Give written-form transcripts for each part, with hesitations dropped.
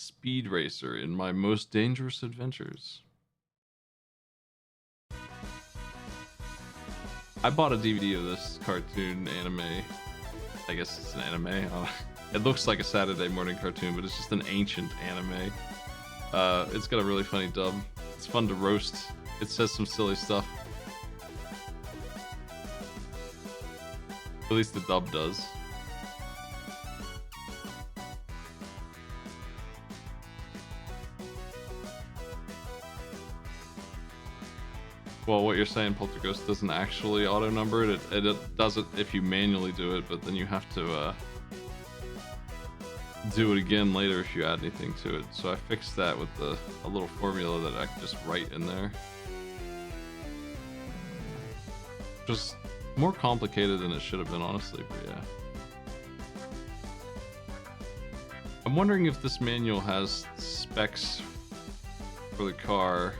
speed racer in my most dangerous adventures. I bought a DVD of this cartoon anime. I guess it's an anime. It looks like a Saturday morning cartoon, but it's just an ancient anime. It's got a really funny dub. It's fun to roast. It says some silly stuff. At least the dub does. Well, what you're saying, Poltergeist doesn't actually auto-number it. It does it if you manually do it, but then you have to do it again later if you add anything to it. So I fixed that with a little formula that I can just write in there. Just more complicated than it should have been, honestly, but yeah. I'm wondering if this manual has specs for the car.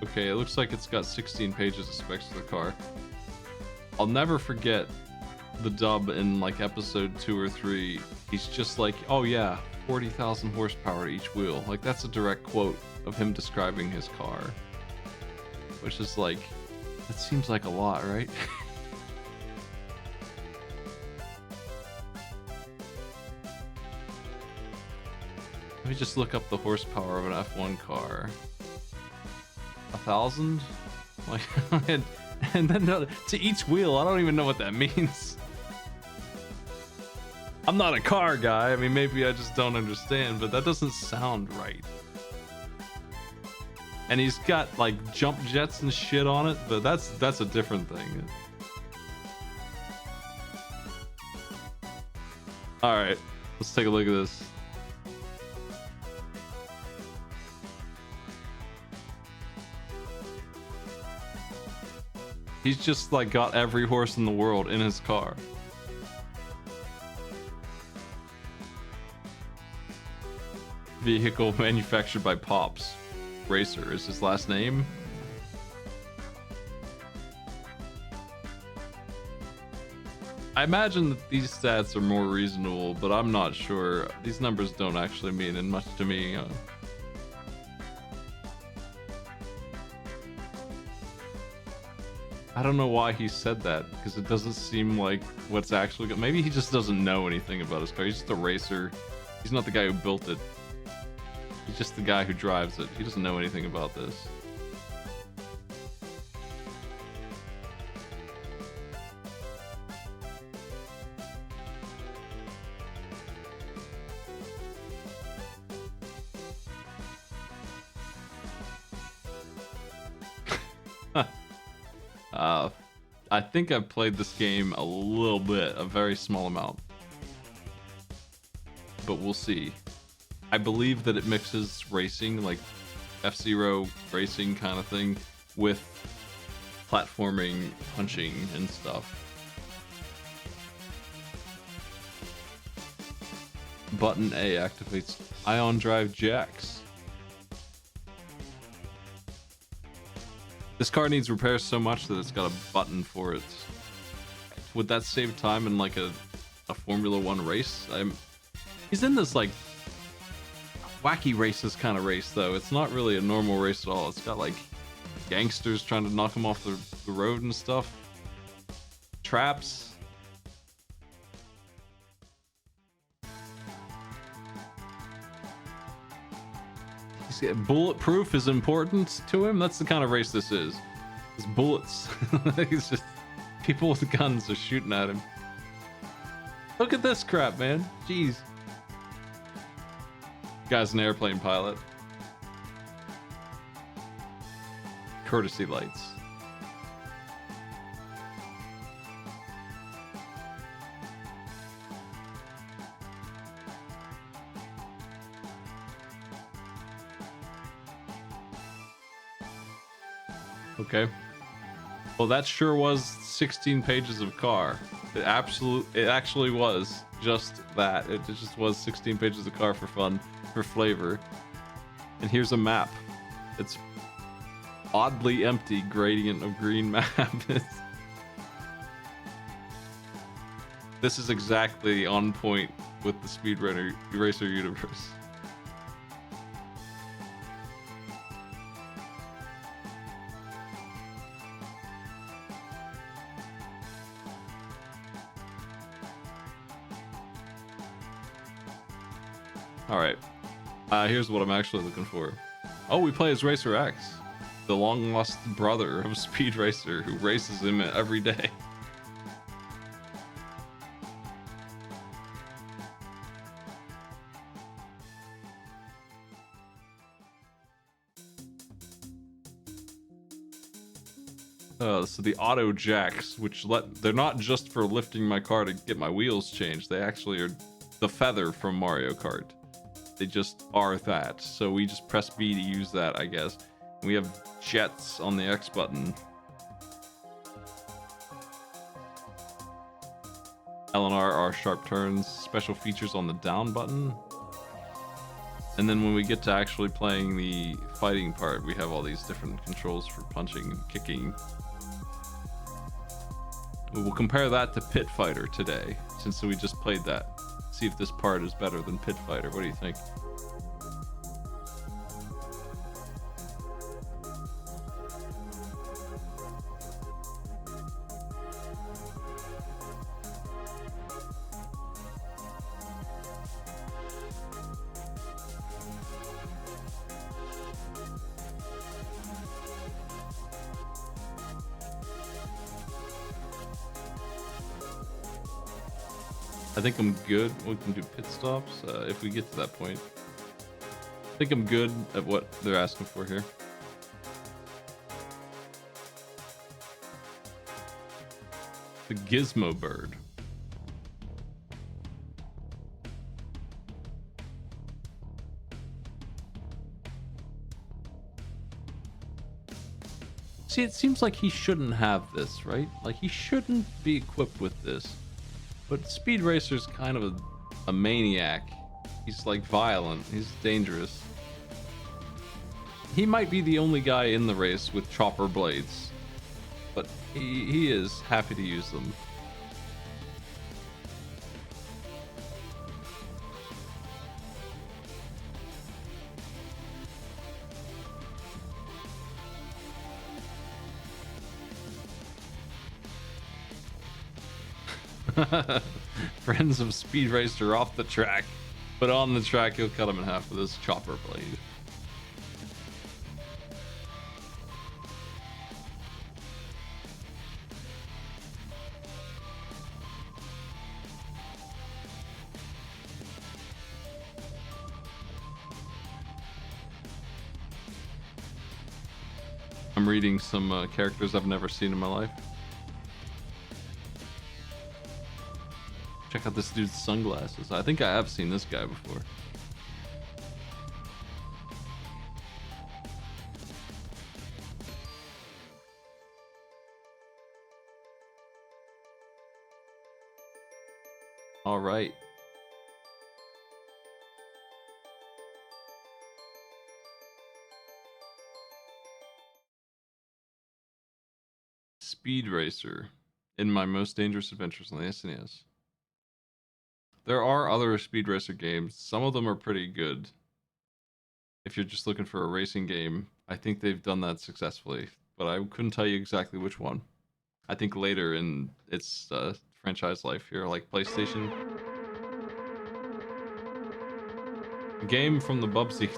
Okay, it looks like it's got 16 pages of specs for the car. I'll never forget the dub in like episode 2 or 3. He's just like, oh yeah, 40,000 horsepower to each wheel. Like, that's a direct quote of him describing his car. Which is like, that seems like a lot, right? Let me just look up the horsepower of an F1 car. 1,000? Like, and then to each wheel, I don't even know what that means. I'm not a car guy. I mean, maybe I just don't understand, but that doesn't sound right. And he's got like jump jets and shit on it, but that's a different thing. All right, let's take a look at this. He's just like got every horse in the world in his car. Vehicle manufactured by Pops. Racer is his last name. I imagine that these stats are more reasonable, but I'm not sure. These numbers don't actually mean much to me. I don't know why he said that, because it doesn't seem like what's actually good. Maybe he just doesn't know anything about his car. He's just a racer. He's not the guy who built it. He's just the guy who drives it. He doesn't know anything about this. I think I've played this game a little bit, a very small amount. But we'll see. I believe that it mixes racing, like F-Zero racing kind of thing, with platforming, punching, and stuff. Button A activates ion drive jacks. This car needs repairs so much that it's got a button for it. Would that save time in like a Formula 1 race? He's in this like wacky races kind of race though. It's not really a normal race at all. It's got like gangsters trying to knock him off the road and stuff. Traps. Bulletproof is important to him. That's the kind of race this is. It's bullets. It's just people with guns are shooting at him. Look at this crap, man. Jeez. Guy's an airplane pilot. Courtesy lights. Okay. Well, that sure was 16 pages of car. It actually was just that. It just was 16 pages of car for fun, for flavor. And here's a map. It's oddly empty gradient of green map. This is exactly on point with the Speed Racer universe. Alright. Here's what I'm actually looking for. Oh, we play as Racer X, the long-lost brother of Speed Racer who races him every day. So the auto jacks, which they're not just for lifting my car to get my wheels changed. They actually are the feather from Mario Kart. They just are that. So we just press B to use that, I guess. We have jets on the X button. L and R are sharp turns, special features on the down button. And then when we get to actually playing the fighting part, we have all these different controls for punching and kicking. We'll compare that to Pit Fighter today, since we just played that. See if this part is better than Pit Fighter. What do you think? I think I'm good. We can do pit stops if we get to that point. I think I'm good at what they're asking for here. The Gizmo Bird. See, it seems like he shouldn't have this, right? Like, he shouldn't be equipped with this. But Speed Racer's kind of a maniac. He's like violent. He's dangerous. He might be the only guy in the race with chopper blades, but he is happy to use them. Friends of Speed Racer off the track, but on the track he'll cut him in half with his chopper blade. I'm reading some characters I've never seen in my life. Check out this dude's sunglasses. I think I have seen this guy before. All right. Speed Racer in my most dangerous adventures on the SNES. There are other Speed Racer games. Some of them are pretty good. If you're just looking for a racing game, I think they've done that successfully, but I couldn't tell you exactly which one. I think later in its franchise life here, like PlayStation. Game from the Bubsy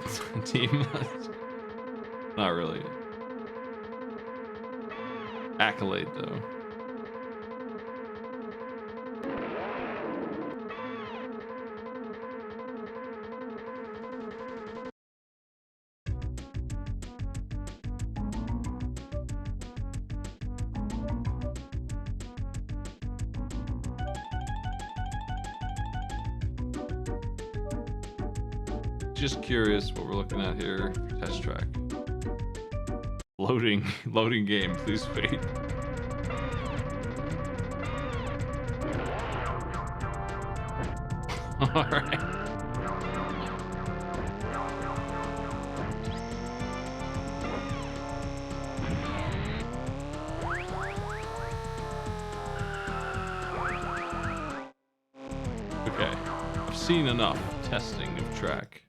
team. Not really. Accolade, though. Just curious what we're looking at here for test track. Loading game, please wait. All right. Okay, I've seen enough testing of track.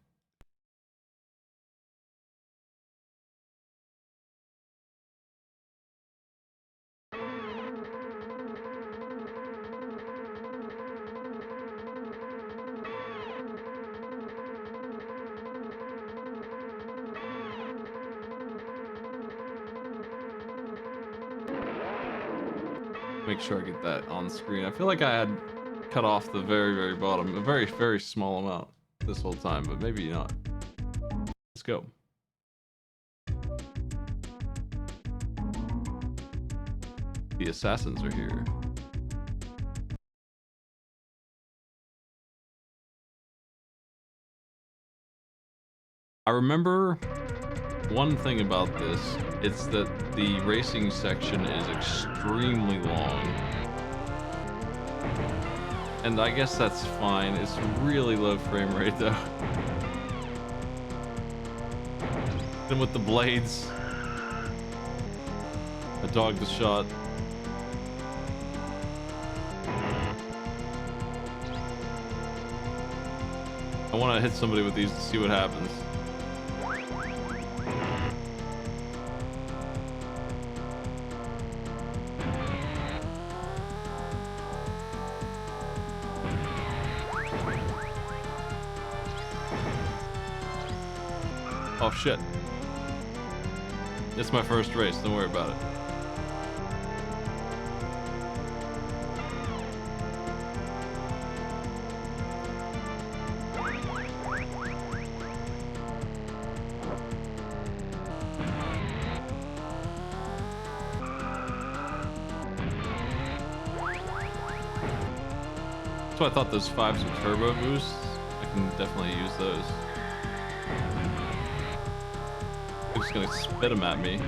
Make sure I get that on screen. I feel like I had cut off the very, very bottom, a very, very small amount this whole time, but maybe not. Let's go. The assassins are here. I remember one thing about this. It's that the racing section is extremely long. And I guess that's fine. It's really low frame rate though. And with the blades. A dog was shot. I want to hit somebody with these to see what happens. Oh shit. It's my first race, don't worry about it. So I thought those 5s were turbo boosts. I can definitely use those. I'm just gonna spit them at me.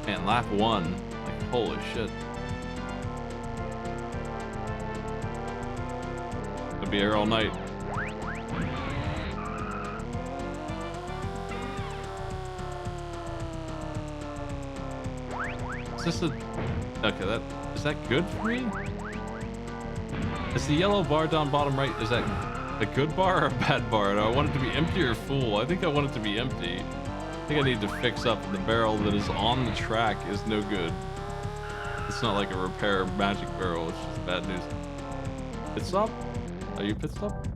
Man, lap 1. Like, holy shit. Gonna be here all night. Is this a... Okay, is that good for me? Is the yellow bar down bottom right, is that a good bar or a bad bar? Do I want it to be empty or full? I think I want it to be empty. I think I need to fix up the barrel that is on the track is no good. It's not like a repair magic barrel, it's just bad news. Pit stop? Are you pit stop?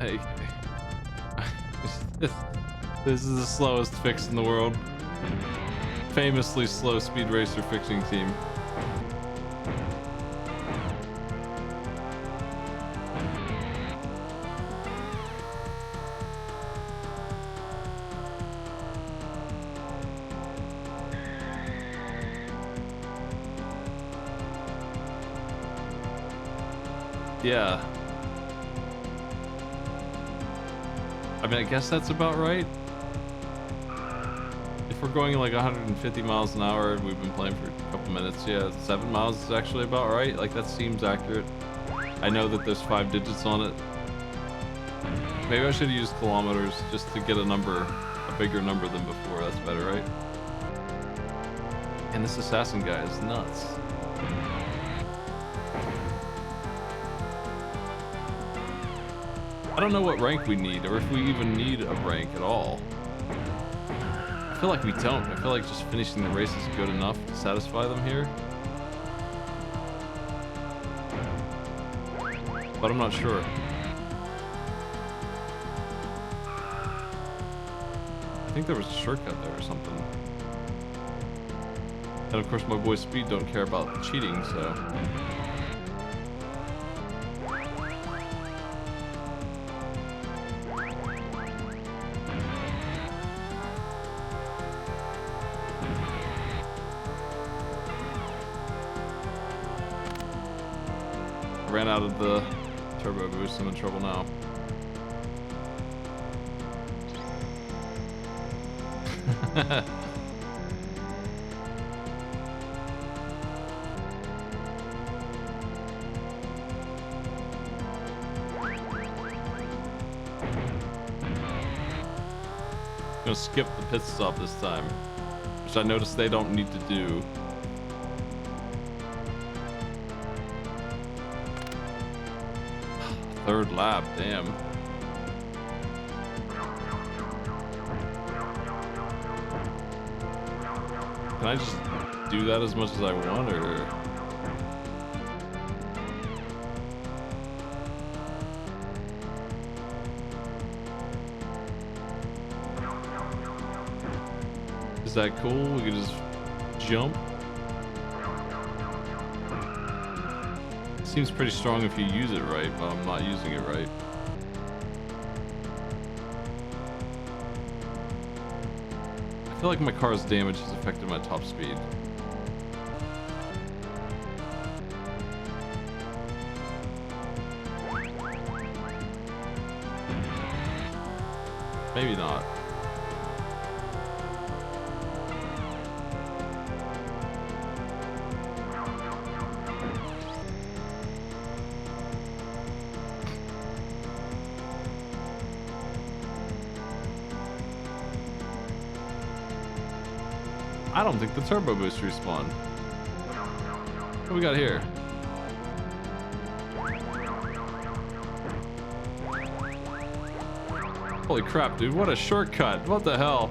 Hey. This is the slowest fix in the world. Famously slow speed racer fixing team. Yeah. I mean, I guess that's about right. If we're going like 150 miles an hour and we've been playing for a couple minutes, yeah, 7 miles is actually about right. Like, that seems accurate. I know that there's 5 digits on it. Maybe I should use kilometers just to get a number, a bigger number than before. That's better, right? And this assassin guy is nuts. I don't know what rank we need, or if we even need a rank at all. I feel like we don't. I feel like just finishing the race is good enough to satisfy them here. But I'm not sure. I think there was a shortcut there or something. And of course my boy Speed don't care about cheating, so... Ran out of the turbo boost. I'm in trouble now. I'm gonna skip the pit stop this time, which I noticed they don't need to do. Third lap, damn. Can I just do that as much as I want, or... Is that cool? We can just jump. Seems pretty strong if you use it right, but I'm not using it right. I feel like my car's damage has affected my top speed. Maybe not. I don't think the turbo boost respawned. What do we got here? Holy crap, dude. What a shortcut. What the hell?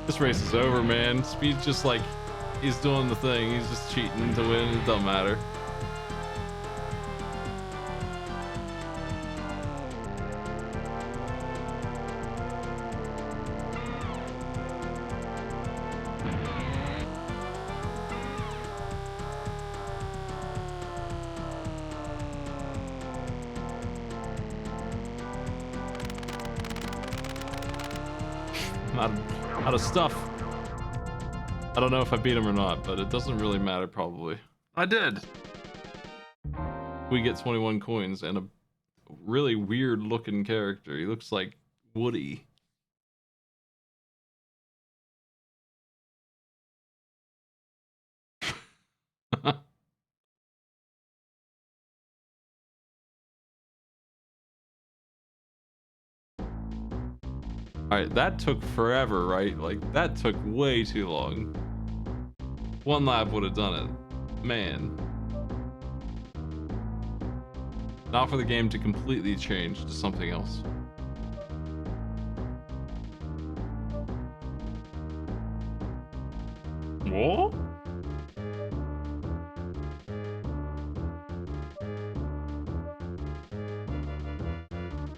This race is over, man. Speed's just like, he's doing the thing. He's just cheating to win. It don't matter. Out of stuff. I don't know if I beat him or not, but it doesn't really matter probably. I did. We get 21 coins and a really weird looking character. He looks like Woody. Alright, that took forever, right? Like, that took way too long. One lap would have done it. Man. Now for the game to completely change to something else. What?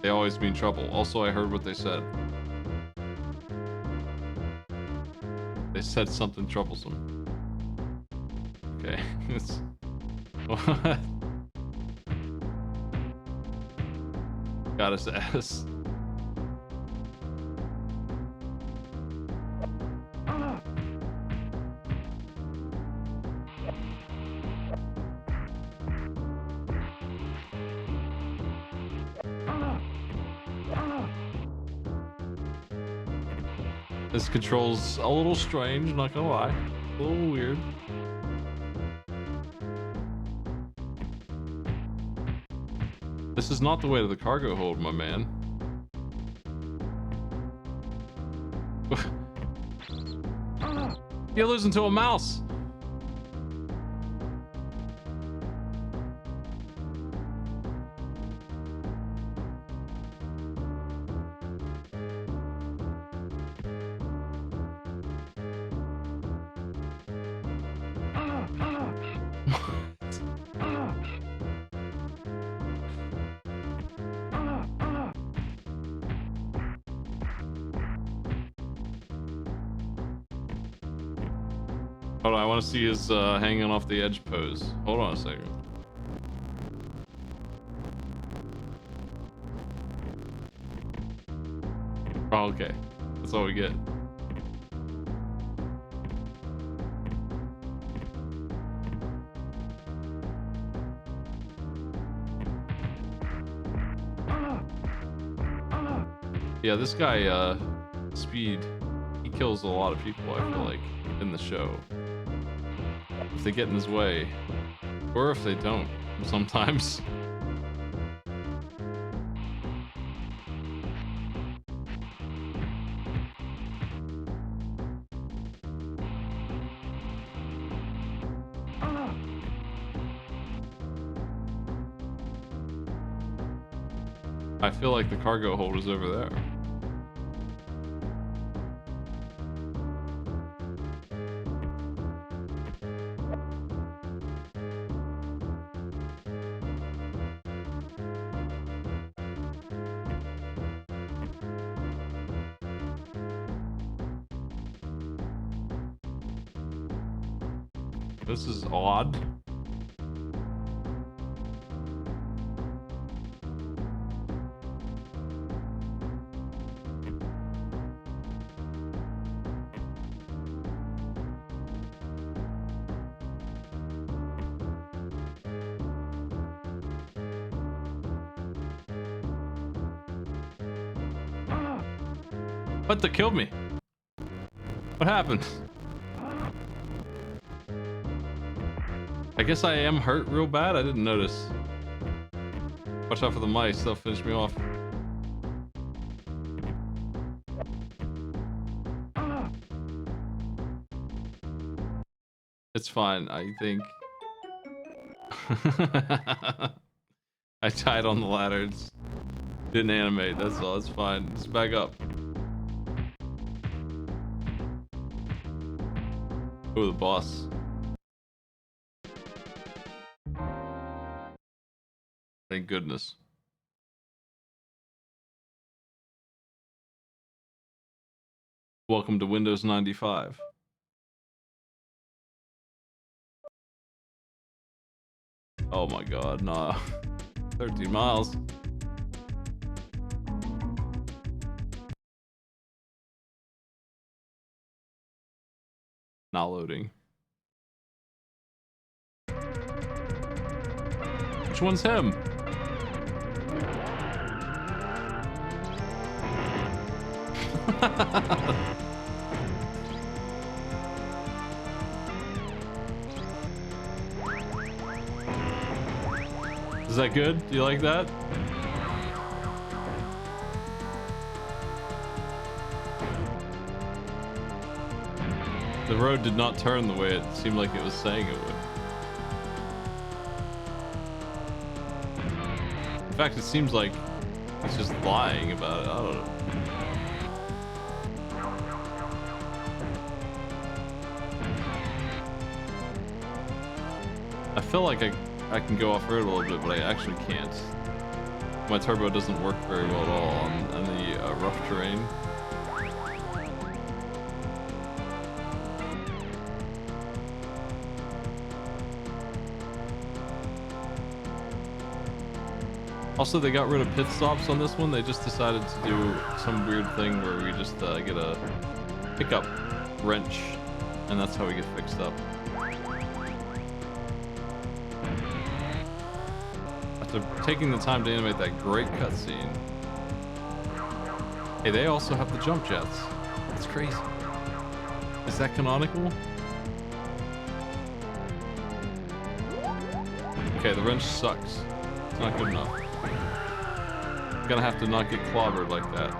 They always mean trouble. Also, I heard what they said. They said something troublesome. Okay. What? Got his ass. This control's a little strange, not gonna lie. A little weird. This is not the way to the cargo hold, my man. You're losing to a mouse. Hold on, I want to see his hanging off the edge pose. Hold on a second. Oh, okay. That's all we get. Yeah, this guy, Speed, he kills a lot of people, I feel like, in the show. If they get in his way. Or if they don't, sometimes. I feel like the cargo hold is over there. This is odd. What the killed me? What happened? I guess I am hurt real bad. I didn't notice. Watch out for the mice. They'll finish me off. It's fine, I think. I died on the ladder. It didn't animate. That's all. It's fine. Just back up. Oh, the boss. Thank goodness. Welcome to Windows 95. Oh my god, nah. 13 miles. Not loading. Which one's him? Is that good? Do you like that? The road did not turn the way it seemed like it was saying it would. In fact, it seems like it's just lying about it. I don't know. I feel like I can go off-road a little bit, but I actually can't. My turbo doesn't work very well at all on the rough terrain. Also, they got rid of pit stops on this one. They just decided to do some weird thing where we just get a pickup wrench, and that's how we get fixed up. After taking the time to animate that great cutscene. Hey, they also have the jump jets. That's crazy. Is that canonical? Okay, the wrench sucks. It's not good enough. Gonna have to not get clobbered like that.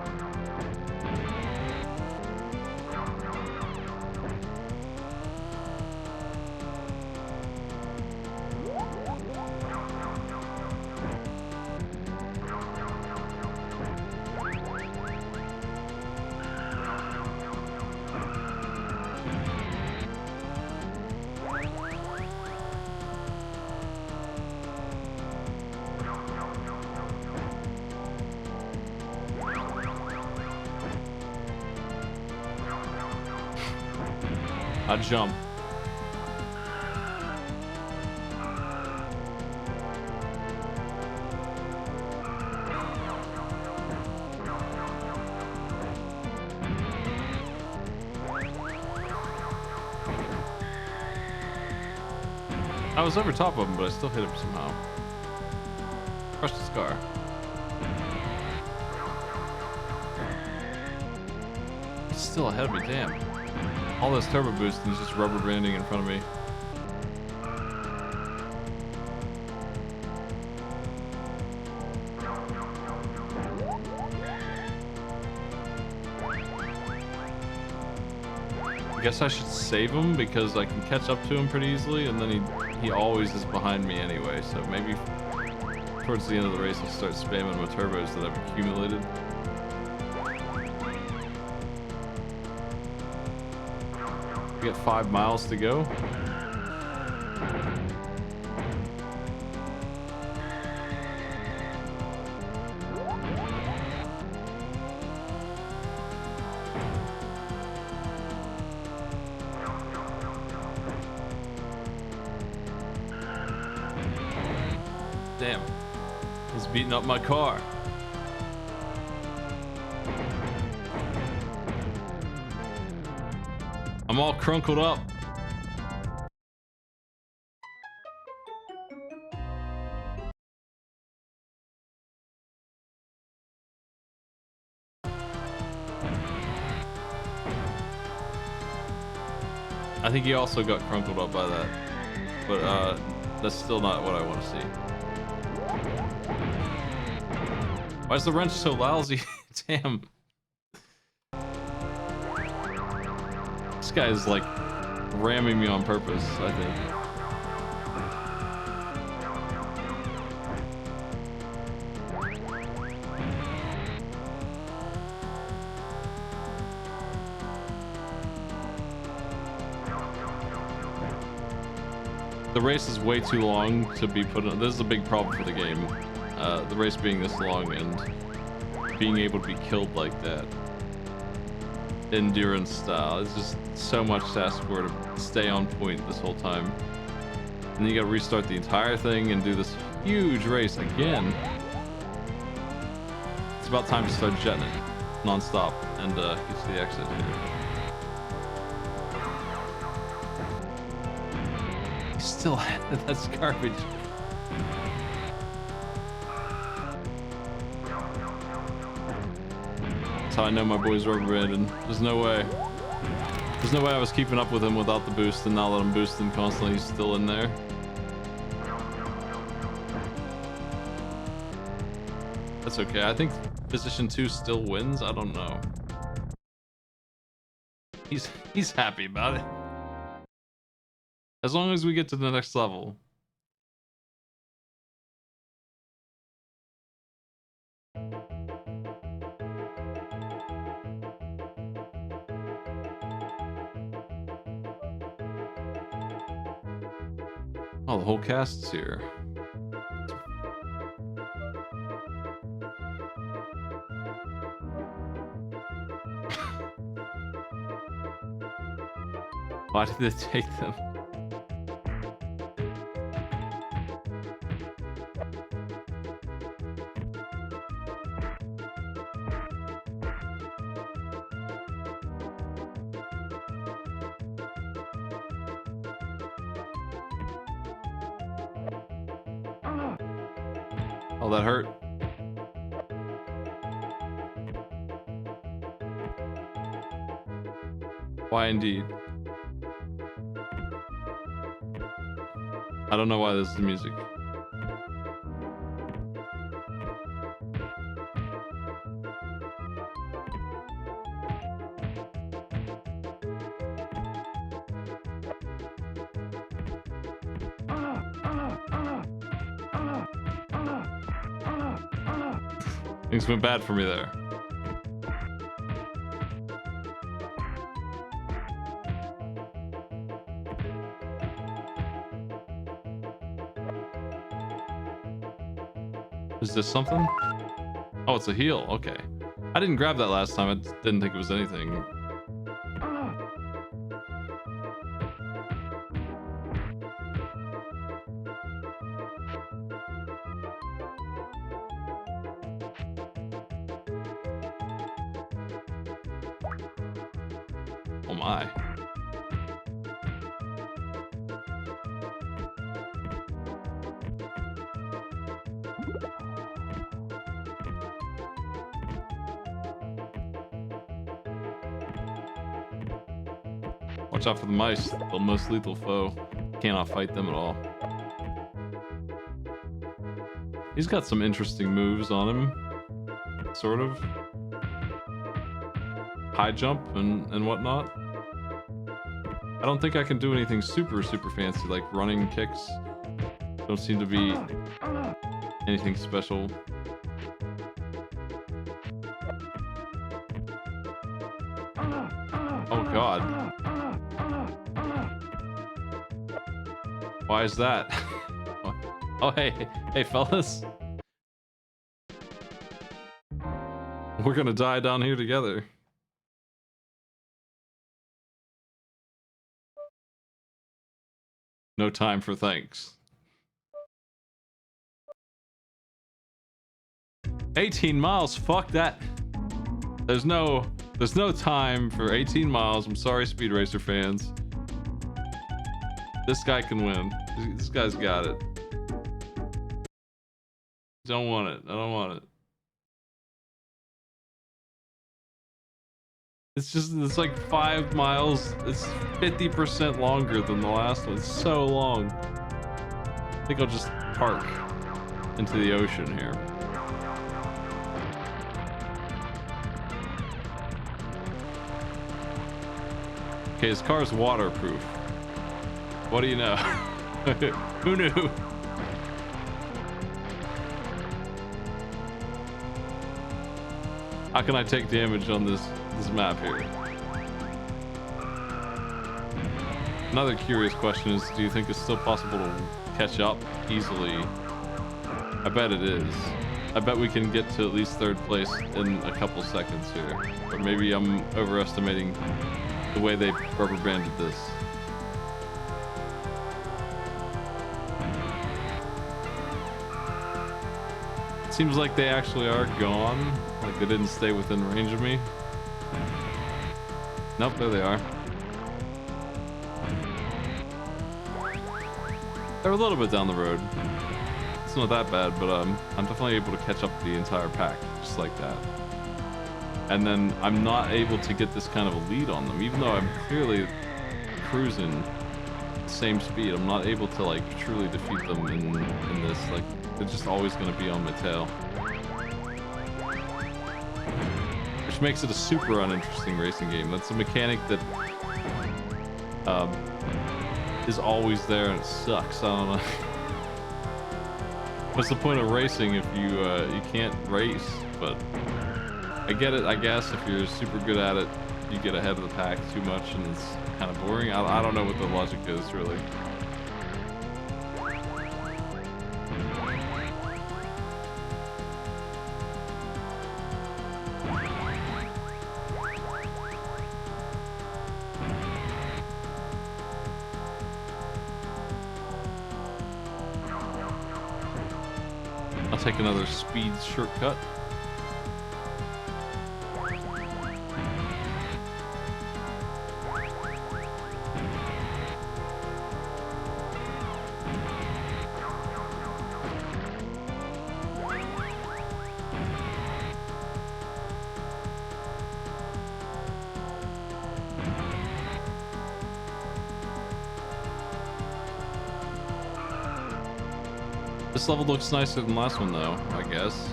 I jump. I was over top of him, but I still hit him somehow. Crushed his car. He's still ahead of me, damn. All this turbo boost and he's just rubber banding in front of me. I guess I should save him because I can catch up to him pretty easily, and then he always is behind me anyway, so maybe towards the end of the race I'll start spamming my turbos that I've accumulated. We got 5 miles to go. Damn. He's beating up my car. I'm all crunkled up. I think he also got crunkled up by that. But that's still not what I want to see. Why is the wrench so lousy? Damn. This guy is like ramming me on purpose, I think. The race is way too long to be put on. This is a big problem for the game. The race being this long and being able to be killed like that. Endurance style. It's just so much to ask for to stay on point this whole time. And then you gotta restart the entire thing and do this huge race again. It's about time to start jetting it non-stop and get to the exit here. Still, that's garbage. That's how I know my boy's rubberbanding. There's no way. There's no way I was keeping up with him without the boost, and now that I'm boosting constantly, he's still in there. That's okay. I think position 2 still wins. I don't know. He's happy about it. As long as we get to the next level. Oh, the whole cast is here. Why did they take them? Oh, that hurt. Why indeed? I don't know why this is the music. Things went bad for me there. Is this something? Oh, it's a heal. Okay. I didn't grab that last time. I didn't think it was anything. Oh my. Watch out for the mice, the most lethal foe. Cannot fight them at all. He's got some interesting moves on him. Sort of. High jump and whatnot. I don't think I can do anything super fancy, like running kicks. Don't seem to be anything special. Oh god. Why is that? Oh hey fellas. We're gonna die down here together. No time for thanks. 18 miles, fuck that. There's no time for 18 miles. I'm sorry, Speed Racer fans. This guy can win. This guy's got it. Don't want it. I don't want it. It's like 5 miles. It's 50% longer than the last one. It's so long. I think I'll just park into the ocean here. Okay, his car's waterproof. What do you know? Who knew? How can I take damage on this map here? Another curious question is, do you think it's still possible to catch up easily? I bet it is. I bet we can get to at least 3rd place in a couple seconds here. Or maybe I'm overestimating the way they rubber banded this. It seems like they actually are gone. Like they didn't stay within range of me. Nope, there they are. They're a little bit down the road. It's not that bad, but I'm definitely able to catch up the entire pack, just like that. And then I'm not able to get this kind of a lead on them, even though I'm clearly cruising the same speed. I'm not able to like truly defeat them in this. Like they're just always going to be on my tail, which makes it a super uninteresting racing game. That's a mechanic that is always there, and it sucks. I don't know. What's the point of racing if you can't race? But I get it, I guess. If you're super good at it, you get ahead of the pack too much and it's kind of boring. I don't know what the logic is, really. I'll take another speed shortcut. This level looks nicer than the last one, though, I guess.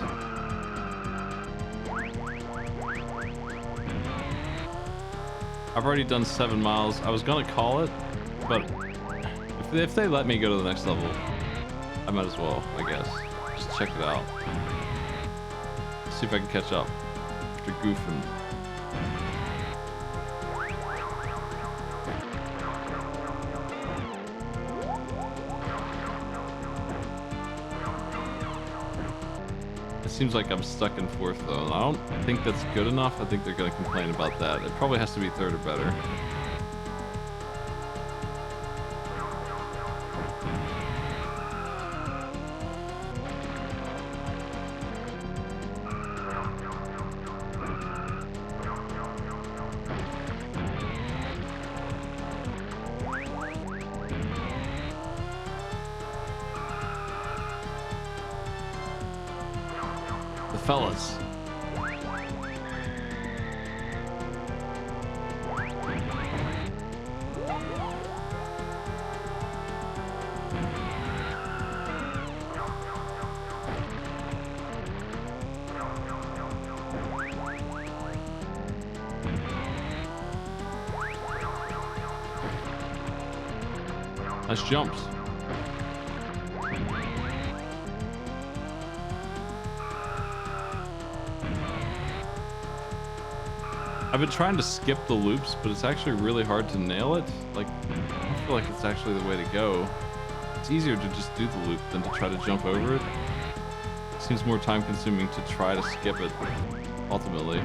I've already done 7 miles. I was gonna call it, but if they let me go to the next level, I might as well, I guess. Just check it out. See if I can catch up after goofing. Seems like I'm stuck in 4th though, and I don't think that's good enough. I think they're gonna complain about that. It probably has to be 3rd or better. Fellas. Nice jumps. I've been trying to skip the loops, but it's actually really hard to nail it. Like, I don't feel like it's actually the way to go. It's easier to just do the loop than to try to jump over it. It seems more time consuming to try to skip it, ultimately.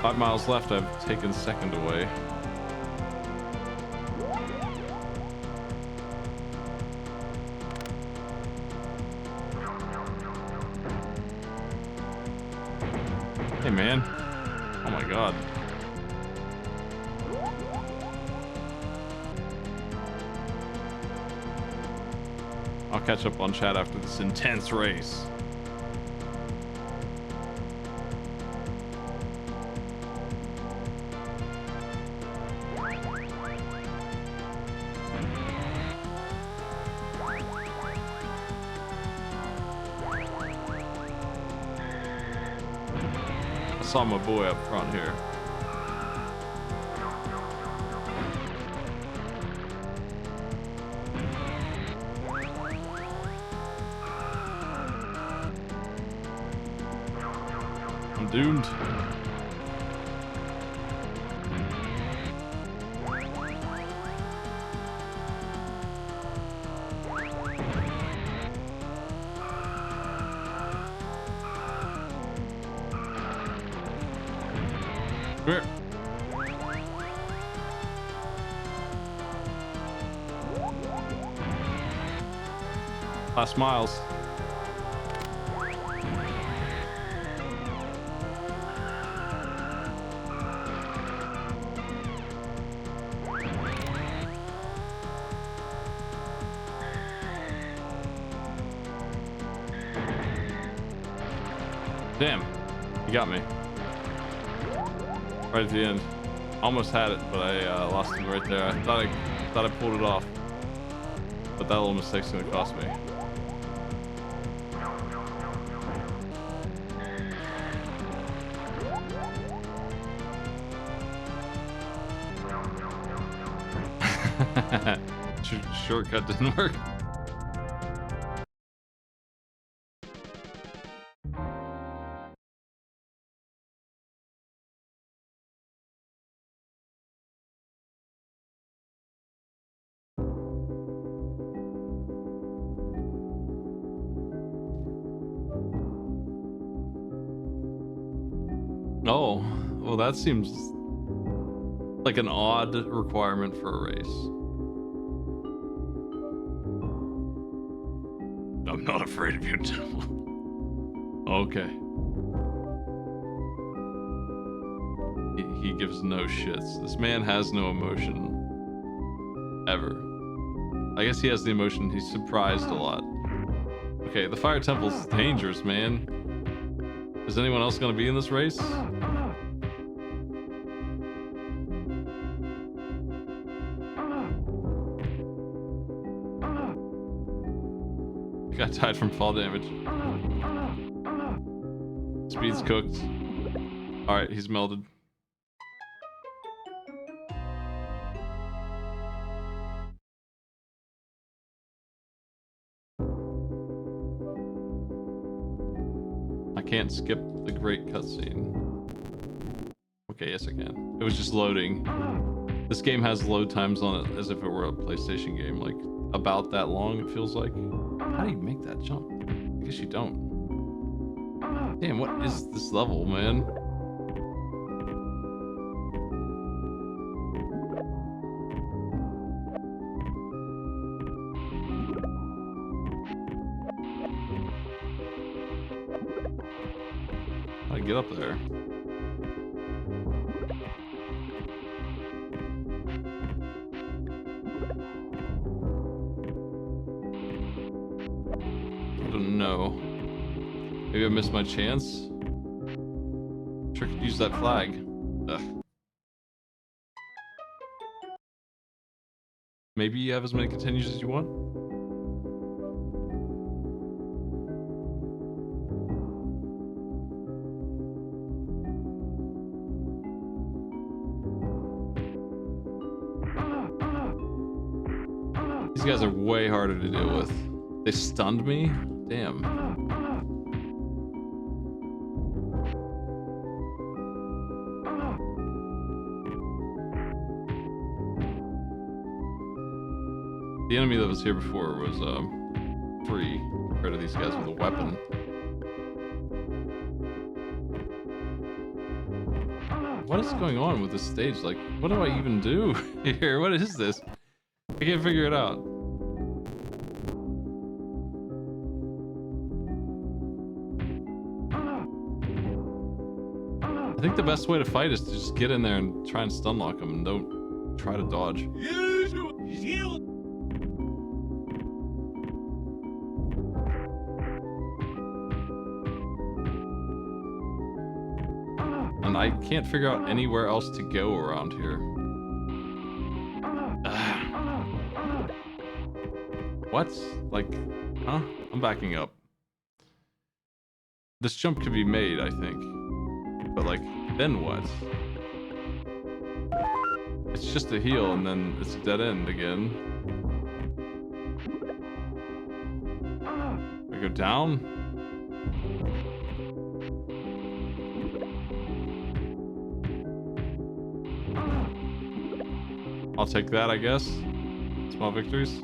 5 miles left, I've taken 2nd away. man. Oh my god. I'll catch up on chat after this intense race. I saw my boy up front here. I'm doomed. Here. Last miles. Damn, you got me. Right at the end. Almost had it, but I lost him right there. I thought I pulled it off. But that little mistake's gonna cost me. Shortcut didn't work. Oh, well, that seems like an odd requirement for a race. I'm not afraid of you, devil. Okay. He gives no shits. This man has no emotion. Ever. I guess he has the emotion. He's surprised a lot. Okay, the Fire Temple's dangerous, man. Is anyone else gonna be in this race? Got tied from fall damage. Speed's cooked. Alright, he's melted. I can't skip the great cutscene. Okay, yes I can. It was just loading. This game has load times on it as if it were a PlayStation game, like about that long it feels like. How do you make that jump? I guess you don't. Damn, what is this level, man? How do I get up there? I don't know. Maybe I missed my chance? Sure could use that flag. Ugh. Maybe you have as many continues as you want? These guys are way harder to deal with. They stunned me? Damn. The enemy that was here before was free compared to these guys with a weapon. What is going on with this stage? Like, what do I even do here? What is this? I can't figure it out. think the best way to fight is to just get in there and try and stun lock them and don't try to dodge. And I can't figure out anywhere else to go around here. What? Like, huh? I'm backing up. This jump could be made, I think. But like, then what? It's just a heal and then it's a dead end again. I go down? I'll take that, I guess. Small victories.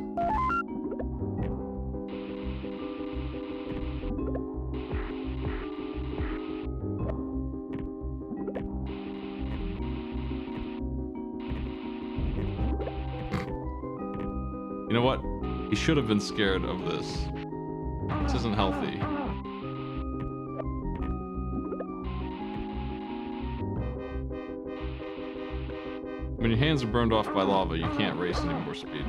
You know what? He should have been scared of this. This isn't healthy. When your hands are burned off by lava, you can't race any more speed.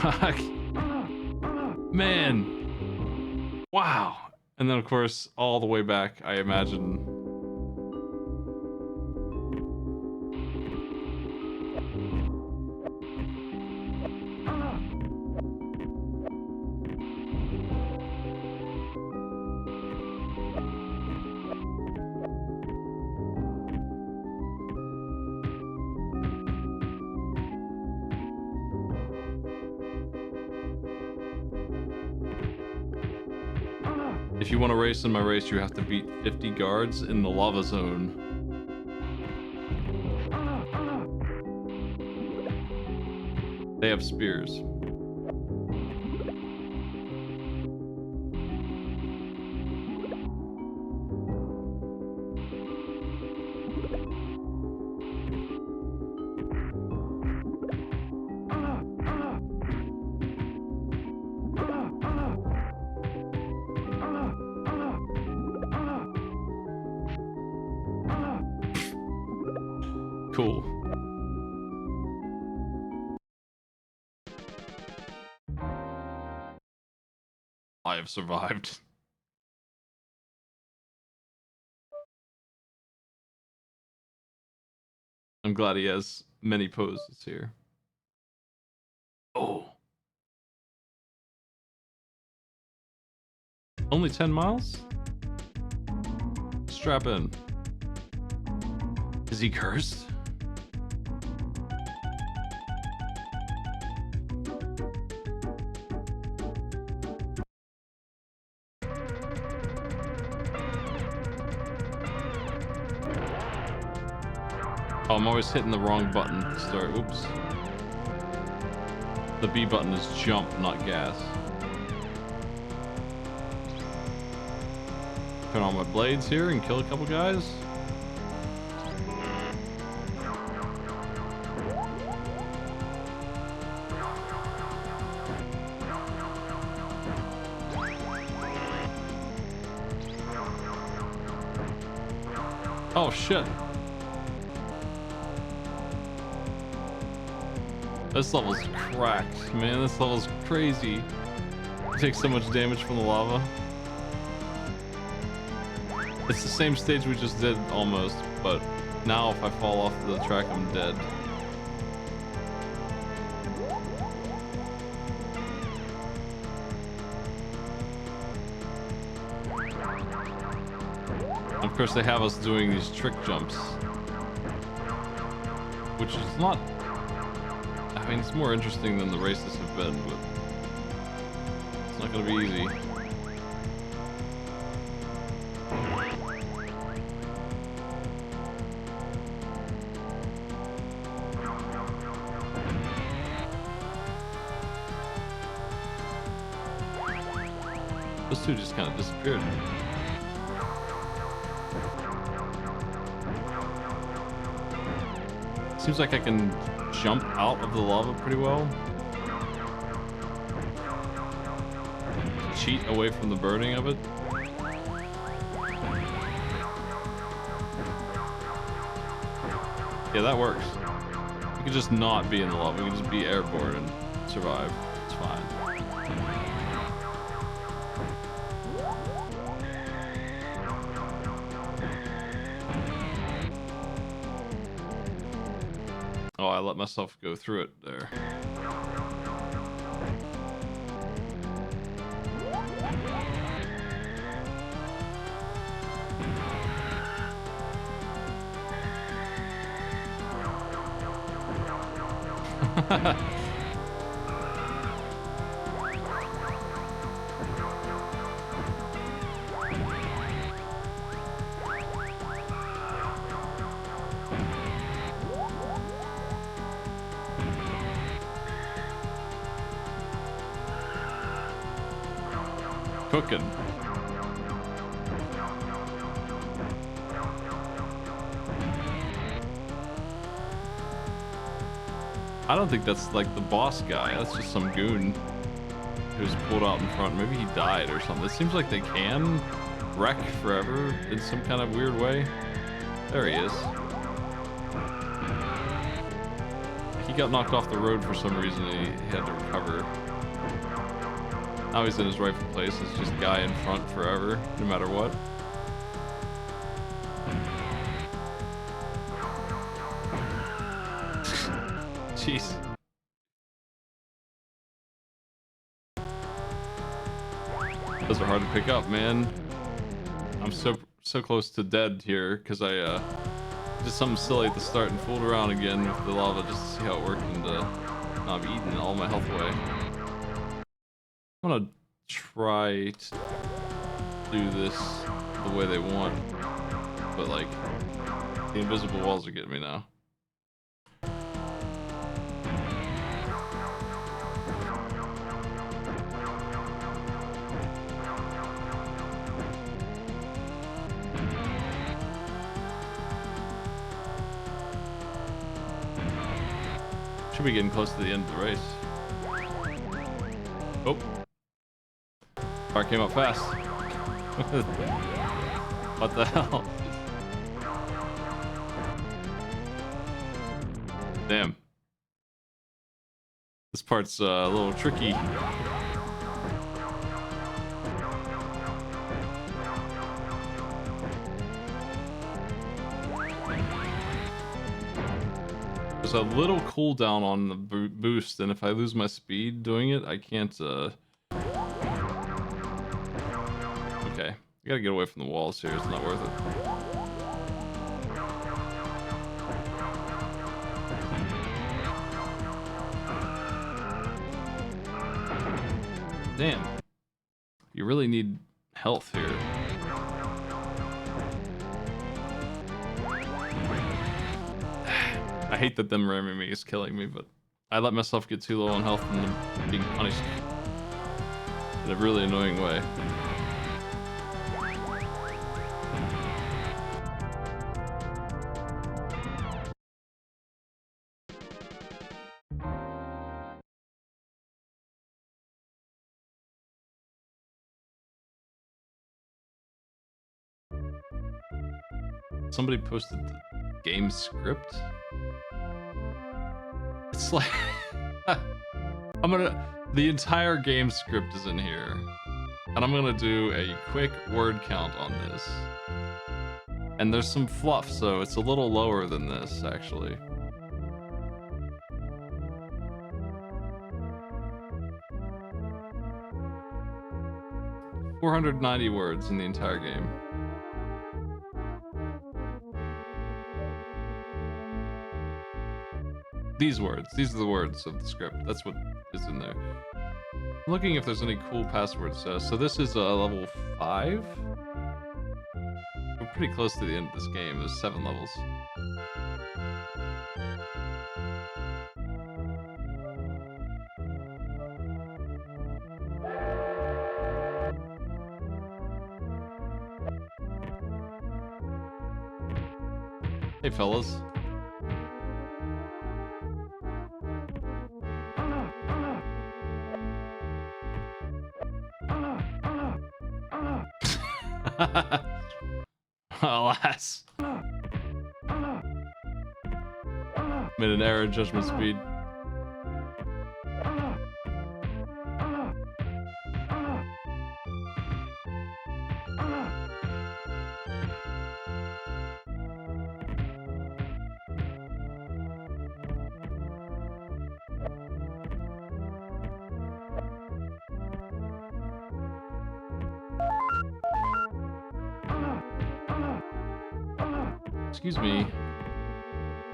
Fuck. Man. Wow. And then, of course, all the way back, I imagine. If you want to race in my race, you have to beat 50 guards in the lava zone. They have spears. Cool. I have survived. I'm glad he has many poses here. Oh. Only 10 miles? Strap in. Is he cursed? Oh, I'm always hitting the wrong button to start. Oops. The B button is jump, not gas. Turn on my blades here and kill a couple guys. Oh shit. This level's cracked, man. This level's crazy. It takes so much damage from the lava. It's the same stage we just did almost, but now if I fall off the track, I'm dead. Of course, they have us doing these trick jumps, which is not. I mean, it's more interesting than the races have been, but it's not going to be easy. This two just kind of disappeared. Seems like I can jump out of the lava pretty well. Cheat away from the burning of it. Yeah, that works. We can just not be in the lava. We can just be airborne and survive. It's fine. Oh, I let myself go through it there. Cooking. I don't think that's like the boss guy. That's just some goon who's pulled out in front. Maybe he died or something. It seems like they can wreck forever in some kind of weird way. There he is. He got knocked off the road for some reason and he had to recover. Now he's in his rightful place. It's just guy in front forever, no matter what. Jeez. Those are hard to pick up, man. I'm so close to dead here because I did something silly at the start and fooled around again with the lava just to see how it worked, and I've eaten all my health away. I'm gonna try to do this the way they want, but like the invisible walls are getting me now. Should be getting close to the end of the race. Oh. Car came up fast. What the hell? Damn. This part's a little tricky. There's a little cooldown on the boost, and if I lose my speed doing it, I can't, Okay, I gotta get away from the walls here, it's not worth it. Damn. You really need health here. I hate that them ramming me is killing me, but I let myself get too low on health and I'm being punished in a really annoying way. Somebody posted the game script. It's like the entire game script is in here, and I'm gonna do a quick word count on this. And there's some fluff, so it's a little lower than this actually. $490 words in the entire game. These words. These are the words of the script. That's what is in there. I'm looking if there's any cool passwords. So this is level 5. We're pretty close to the end of this game. There's 7 levels. Hey, fellas. Alas. Made an error in judgment speed. Excuse me.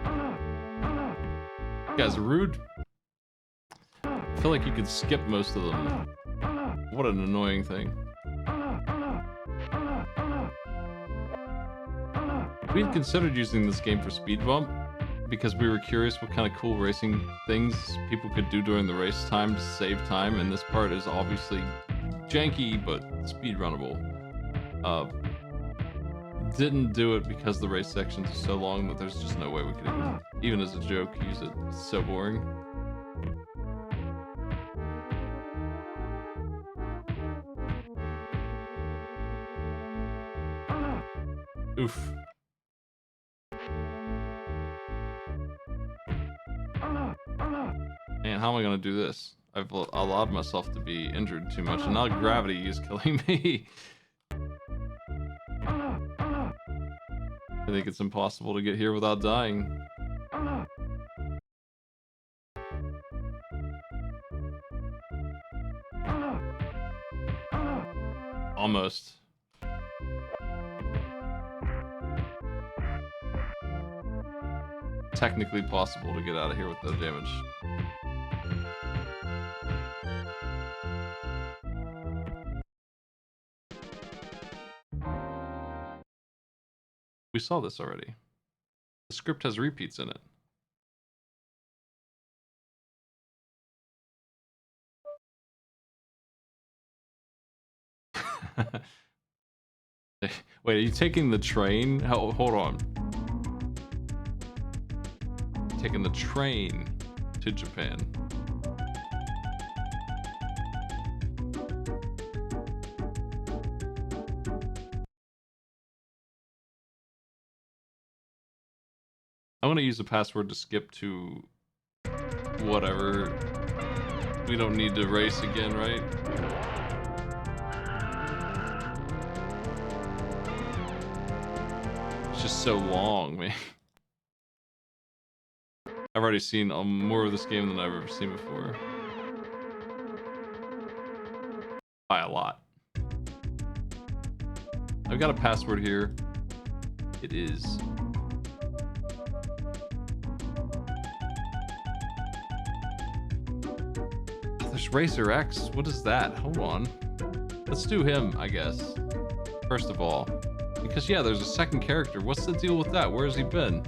You guys are rude. I feel like you could skip most of them. What an annoying thing. We had considered using this game for speed bump because we were curious what kind of cool racing things people could do during the race time to save time, and this part is obviously janky but speed runnable. Didn't do it because the race sections are so long that there's just no way we could even as a joke, use it. It's so boring. Oof. Man, how am I gonna do this? I've allowed myself to be injured too much, and now gravity is killing me. I think it's impossible to get here without dying. Almost. Technically possible to get out of here with no damage. We saw this already. The script has repeats in it. Wait, are you taking the train? Hold on. Taking the train to Japan. I'm gonna use a password to skip to whatever. We don't need to race again, right? It's just so long, man. I've already seen more of this game than I've ever seen before. By a lot. I've got a password here. It is... There's Racer X. What is that? Hold on. Let's do him, I guess. First of all. Because, yeah, there's a second character. What's the deal with that? Where has he been?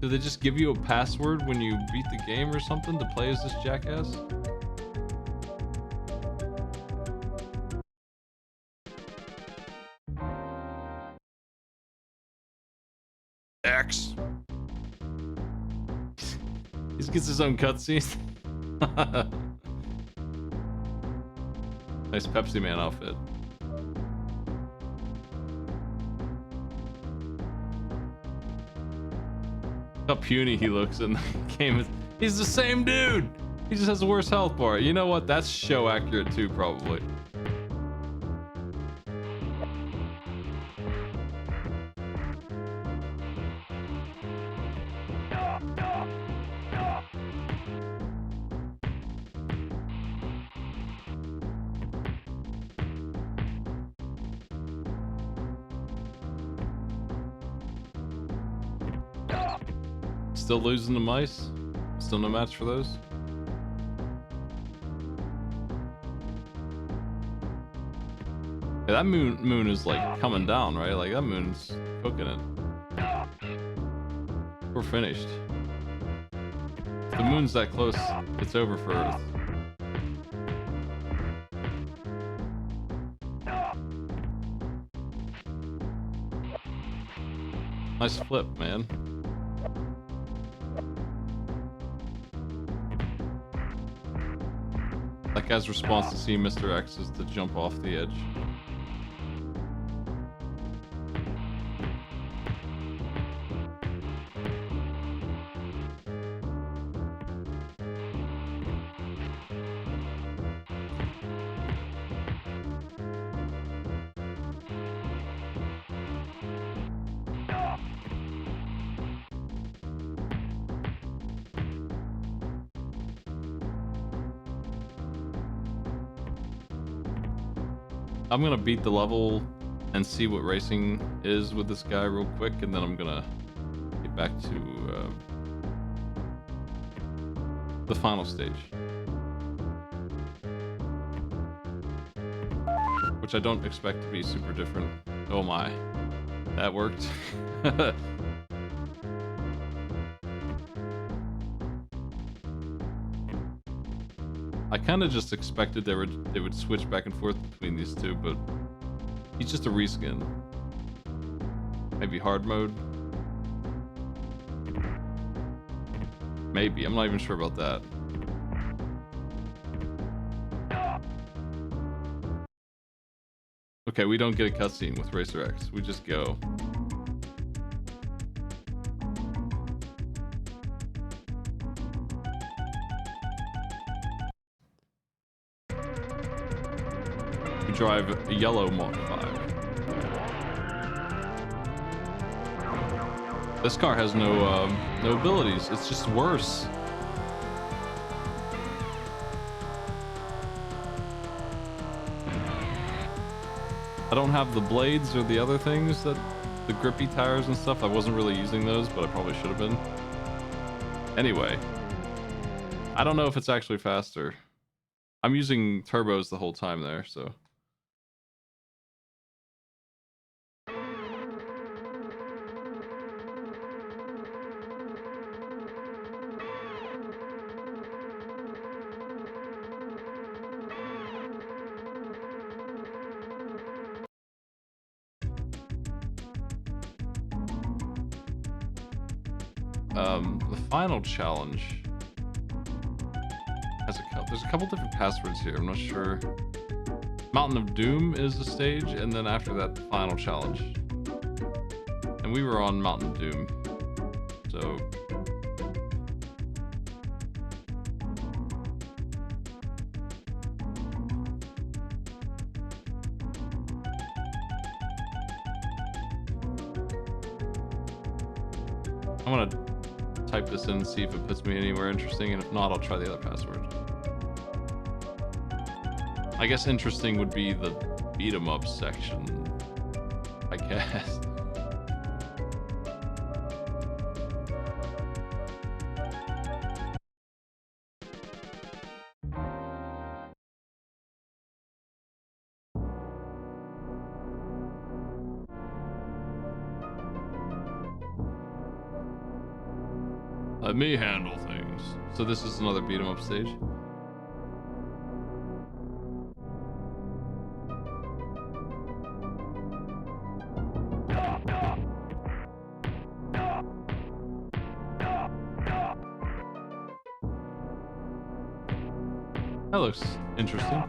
Do they just give you a password when you beat the game or something to play as this jackass? X. He gets his own cutscene. Nice Pepsi Man outfit. How puny he looks in the game. He's the same dude. He just has a worse health bar. You know what? That's show accurate too, probably. Still losing the mice? Still no match for those? Yeah, that moon is like coming down, right? Like that moon's cooking it. We're finished. If the moon's that close, it's over for Earth. Nice flip, man. That guy's response to seeing Mr. X is to jump off the edge. I'm gonna beat the level and see what racing is with this guy real quick, and then I'm gonna get back to the final stage, which I don't expect to be super different. Oh my, that worked. I kind of just expected they would switch back and forth between these two, but he's just a reskin. Maybe hard mode? Maybe, I'm not even sure about that. Okay, we don't get a cutscene with Racer X, we just go. Drive a yellow Mach 5. This car has no abilities. It's just worse. I don't have the blades or the other things that the grippy tires and stuff. I wasn't really using those, but I probably should have been. Anyway, I don't know if it's actually faster. I'm using turbos the whole time there, so. The final challenge has there's a couple different passwords here. I'm not sure. Mountain of Doom is the stage, and then after that, the final challenge. And we were on Mountain of Doom, so. I'm gonna type this in and see if it puts me anywhere interesting, and if not, I'll try the other password. I guess interesting would be the beat 'em up section, I guess. Let me handle things. So this is another beat 'em up stage. That looks interesting.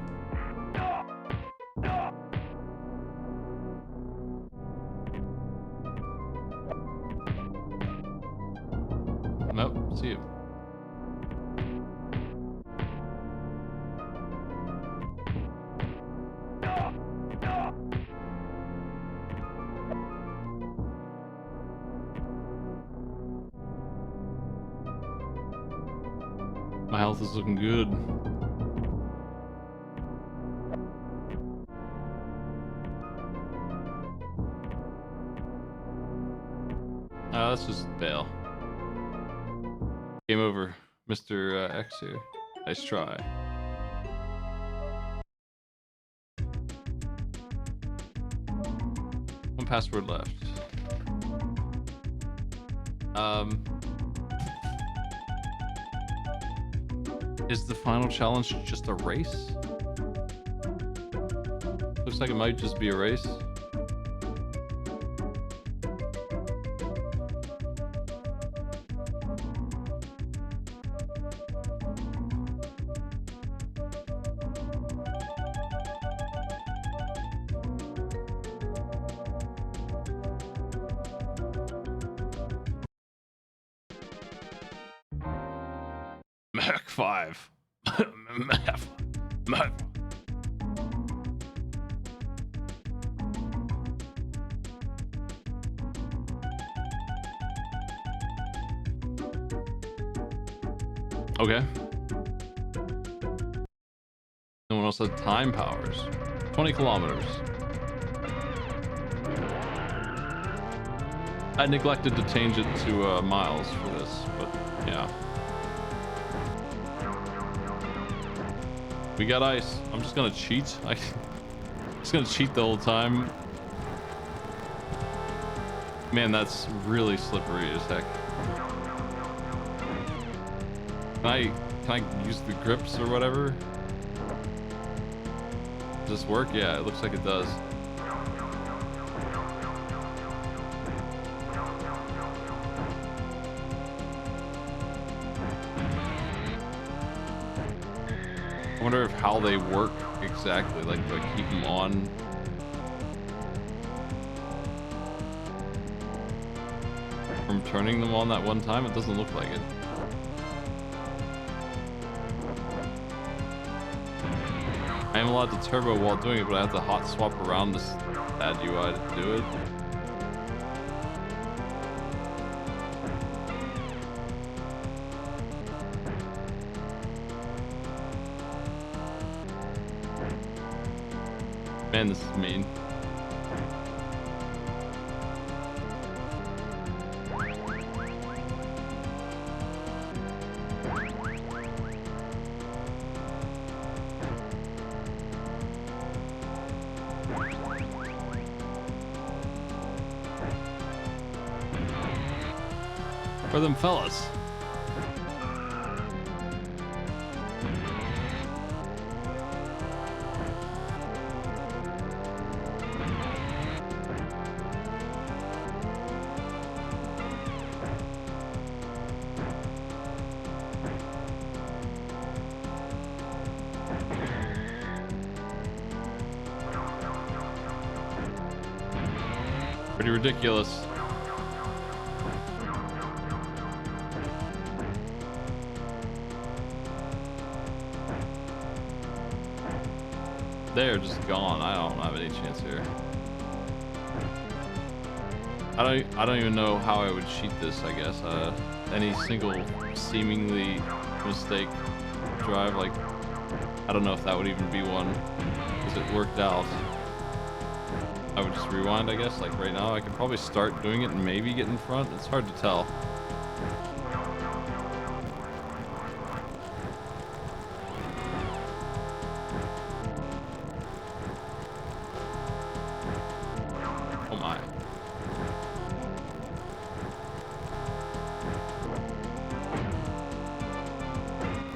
Nope, see you. My health is looking good. Let's just bail. Game over, Mr. X here. Nice try. One password left. Is the final challenge just a race? Looks like it might just be a race. 5. Okay. No one else had time powers. 20 kilometers. I neglected to change it to miles for this, but yeah. We got ice. I'm just gonna cheat. I'm just gonna cheat the whole time. Man, that's really slippery as heck. Can I use the grips or whatever? Does this work? Yeah, it looks like it does. I wonder if how they work exactly, like do I keep them on? From turning them on that one time? It doesn't look like it. I am allowed to turbo while doing it, but I have to hot swap around this bad UI to do it. Man, this is mean. For them fellas. Pretty ridiculous. They're just gone. I don't have any chance here. I don't even know how I would cheat this, I guess. Any single seemingly mistake drive, like, I don't know if that would even be one, because it worked out. I would just rewind, I guess. Like right now, I could probably start doing it and maybe get in front. It's hard to tell. Oh my.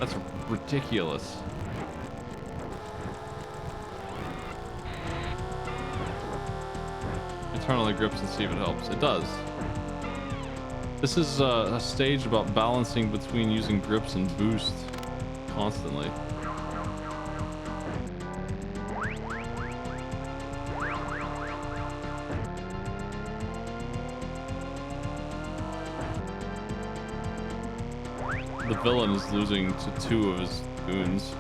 That's ridiculous. Turn on the grips and see if it helps. It does. This is a stage about balancing between using grips and boost constantly. The villain is losing to 2 of his goons.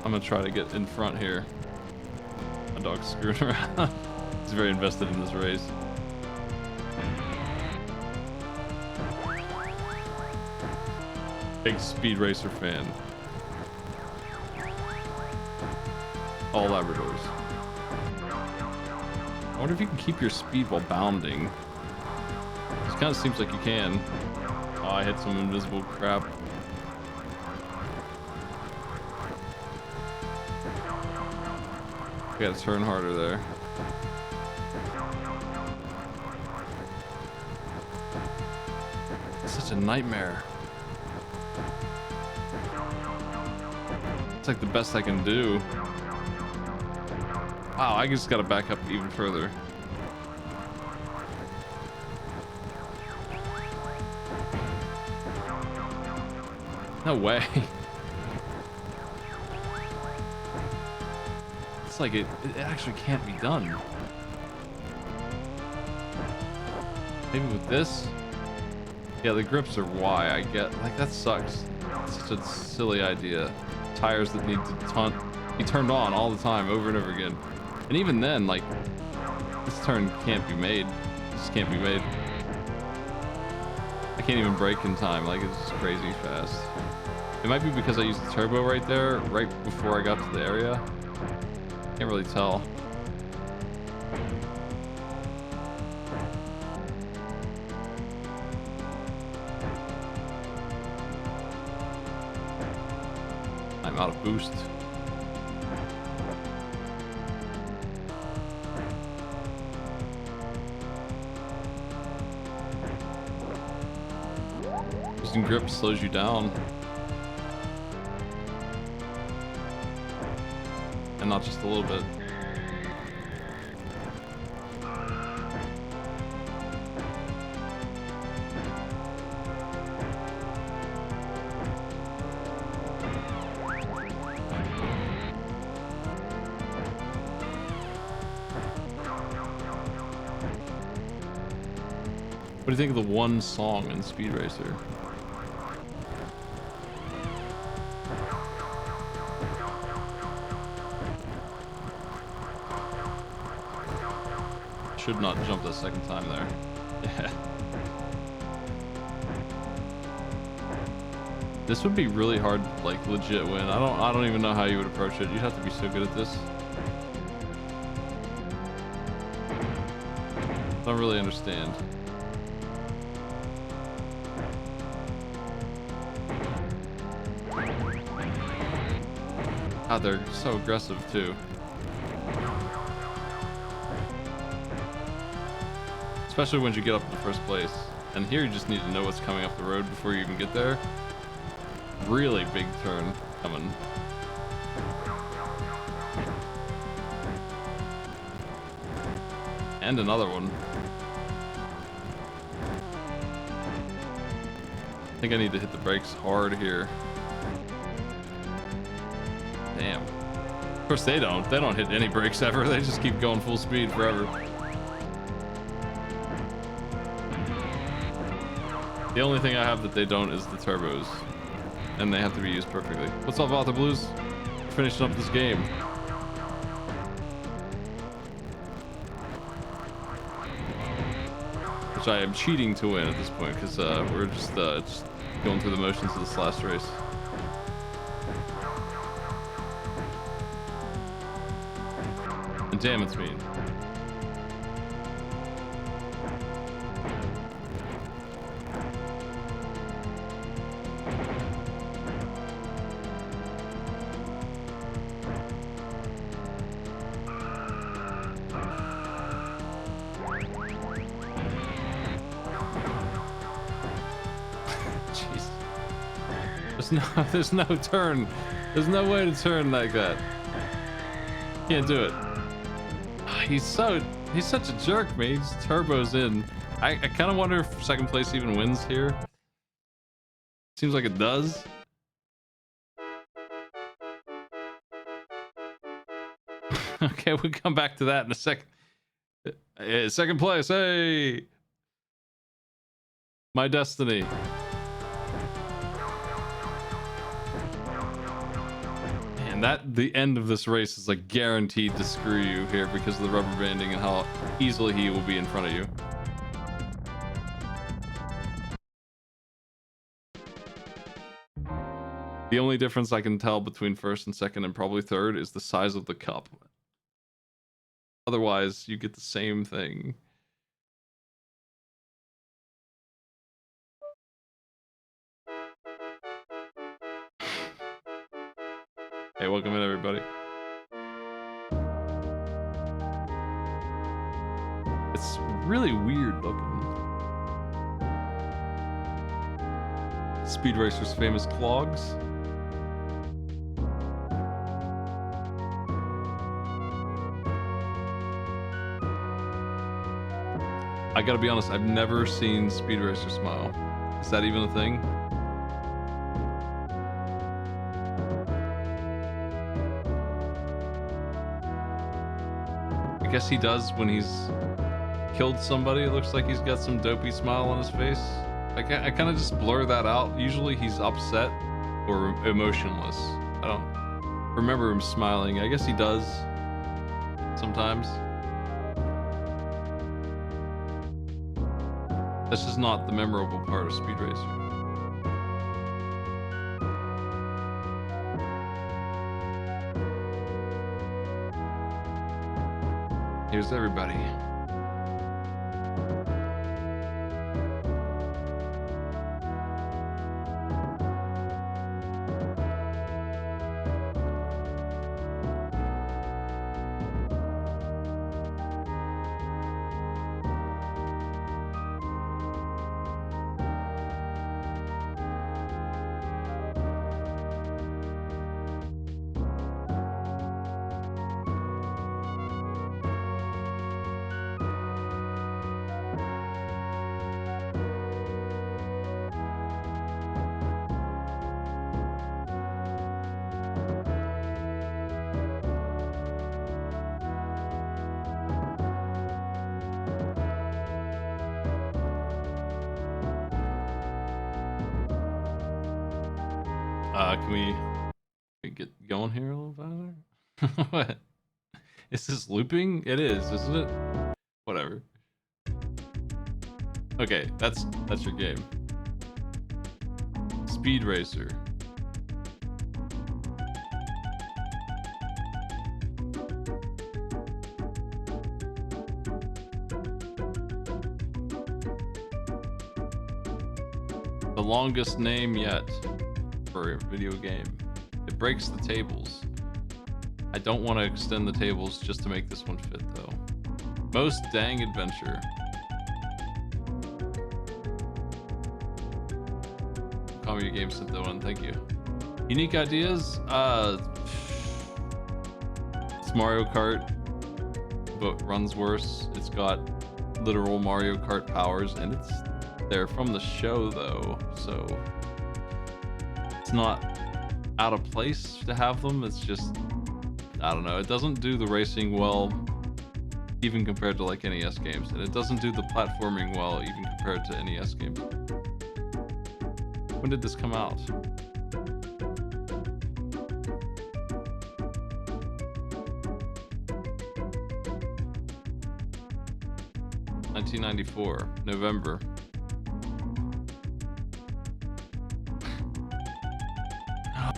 I'm gonna try to get in front here. My dog's screwing around. He's very invested in this race. Big Speed Racer fan. All Labradors. I wonder if you can keep your speed while bounding. It kind of seems like you can. Oh, I hit some invisible crap. I gotta turn harder there. It's such a nightmare. It's like the best I can do. Wow, I just gotta back up even further. No way. It's like it actually can't be done. Maybe with this? Yeah, the grips are why I get, like, that sucks. It's such a silly idea. Tires that need to be turned on all the time, over and over again. And even then, like, this turn can't be made. This can't be made. I can't even brake in time. Like, it's just crazy fast. It might be because I used the turbo right there, right before I got to the area. Can't really tell. I'm out of boost. Using grip slows you down. And not just a little bit. What do you think of the one song in Speed Racer? Should not jump the second time there. Yeah. This would be really hard, like, legit win. I don't even know how you would approach it. You'd have to be so good at this. I don't really understand. God, they're so aggressive too. Especially when you get up in the first place. And here you just need to know what's coming up the road before you even get there. Really big turn coming. And another one. I think I need to hit the brakes hard here. Damn. Of course they don't. They don't hit any brakes ever. They just keep going full speed forever. The only thing I have that they don't is the turbos. And they have to be used perfectly. What's up, Author Blues? We're finishing up this game. Which I am cheating to win at this point, because we're just going through the motions of this last race. And damn, it's mean. There's no turn. There's no way to turn like that. Can't do it. He's such a jerk, man. He just turbos in. I kind of wonder if second place even wins here. Seems like it does. Okay, we'll come back to that in a second. Second place, hey! My destiny. And the end of this race is like guaranteed to screw you here because of the rubber banding and how easily he will be in front of you. The only difference I can tell between first and second and probably third is the size of the cup. Otherwise, you get the same thing. Hey, welcome in, everybody. It's really weird looking. Speed Racer's famous clogs. I gotta be honest, I've never seen Speed Racer smile. Is that even a thing? I guess he does when he's killed somebody. It looks like he's got some dopey smile on his face. I kind of just blur that out. Usually he's upset or emotionless. I don't remember him smiling. I guess he does sometimes. That's just not the memorable part of Speed Racer. Here's everybody. Can we get going here a little faster? What? Is this looping? It is, isn't it? Whatever. Okay, that's your game. Speed Racer. The longest name yet for a video game. It breaks the tables. I don't want to extend the tables just to make this one fit though. Most dang adventure. Call me your game sent that one, thank you. Unique ideas? It's Mario Kart, but runs worse. It's got literal Mario Kart powers, and they're from the show though, so it's not out of place to have them. It's just, I don't know, it doesn't do the racing well even compared to like NES games, and it doesn't do the platforming well even compared to NES games. When did this come out? $1994, November.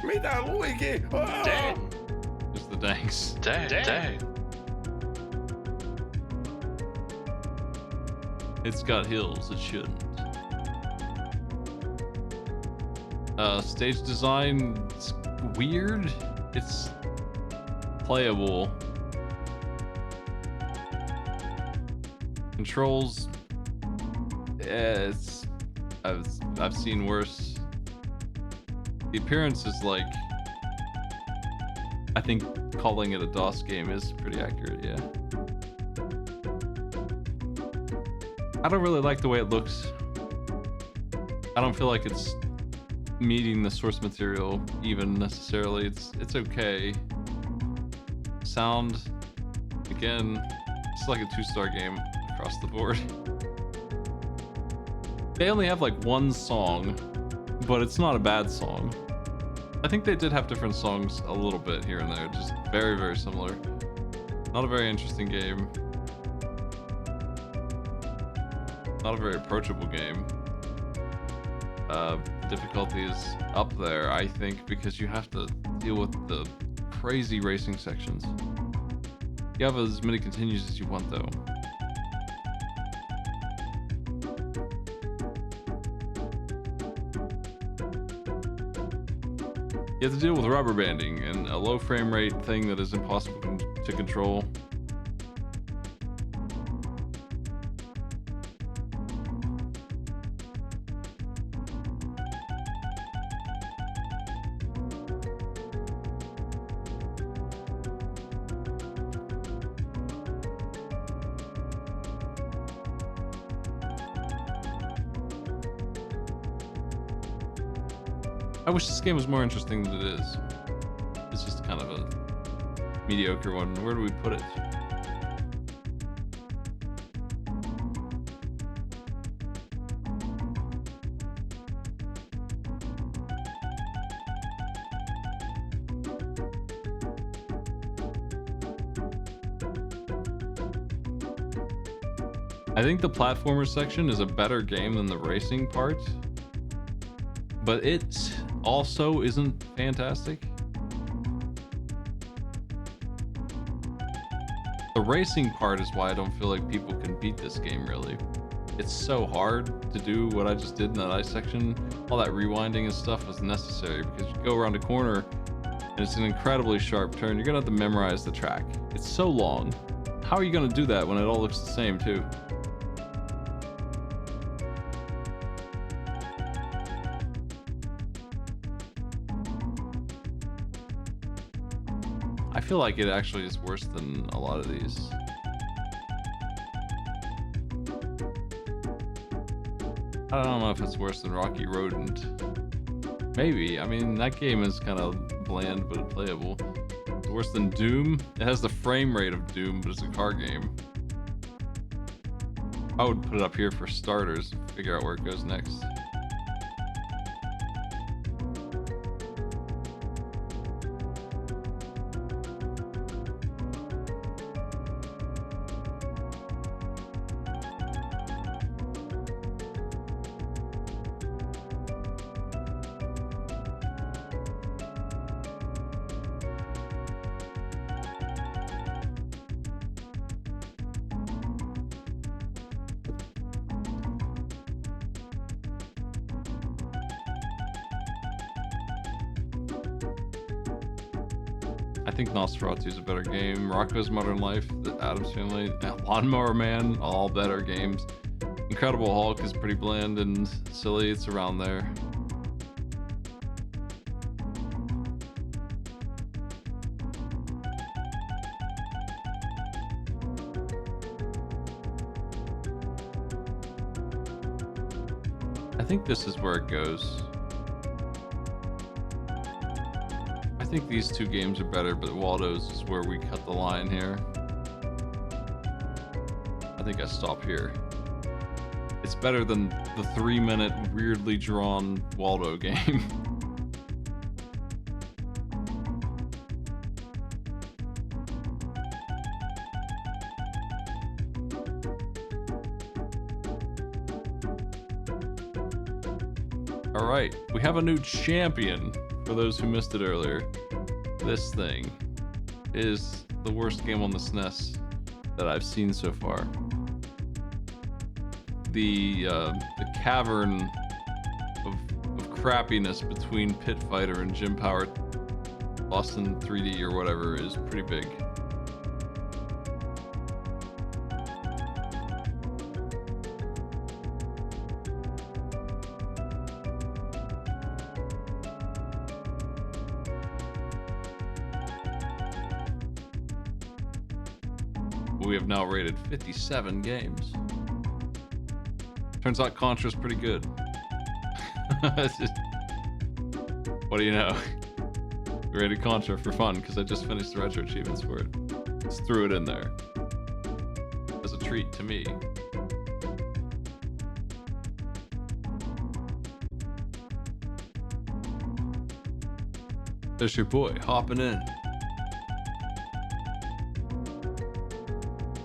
Me that Luigi. Oh. Dang. Just the danks. Dang. It's got hills, it shouldn't. Stage design, it's weird. It's playable. Controls, I've seen worse. The appearance is like, I think calling it a DOS game is pretty accurate, yeah. I don't really like the way it looks. I don't feel like it's meeting the source material even necessarily. It's okay. Sound, again, it's like a 2-star game across the board. They only have like one song, but it's not a bad song. I think they did have different songs a little bit here and there, just very, very similar. Not a very interesting game. Not a very approachable game. Difficulty is up there, I think, because you have to deal with the crazy racing sections. You have as many continues as you want, though. You have to deal with rubber banding and a low frame rate thing that is impossible to control. I wish this game was more interesting than it is. It's just kind of a mediocre one. Where do we put it? I think the platformer section is a better game than the racing part, but it also isn't fantastic. The racing part is why I don't feel like people can beat this game, really. It's so hard to do what I just did in that ice section. All that rewinding and stuff was necessary because you go around a corner and it's an incredibly sharp turn. You're gonna have to memorize the track. It's so long. How are you gonna do that when it all looks the same too? I feel like it actually is worse than a lot of these. I don't know if it's worse than Rocky Rodent. Maybe. I mean, that game is kind of bland but playable. It's worse than Doom. It has the frame rate of Doom, but it's a car game. I would put it up here for starters, figure out where it goes next. I think Nosferatu is a better game. Rocco's Modern Life, The Addams Family, Lawnmower Man, all better games. Incredible Hulk is pretty bland and silly. It's around there. I think this is where it goes. I think these two games are better, but Waldo's is where we cut the line here. I think I stop here. It's better than the 3-minute weirdly drawn Waldo game. All right, we have a new champion. For those who missed it earlier, this thing is the worst game on the SNES that I've seen so far. The cavern of crappiness between Pit Fighter and Jim Power Boston 3D or whatever is pretty big. We have now rated 57 games. Turns out Contra's pretty good. What do you know? We rated Contra for fun because I just finished the retro achievements for it. Just threw it in there as a treat to me. There's your boy hopping in.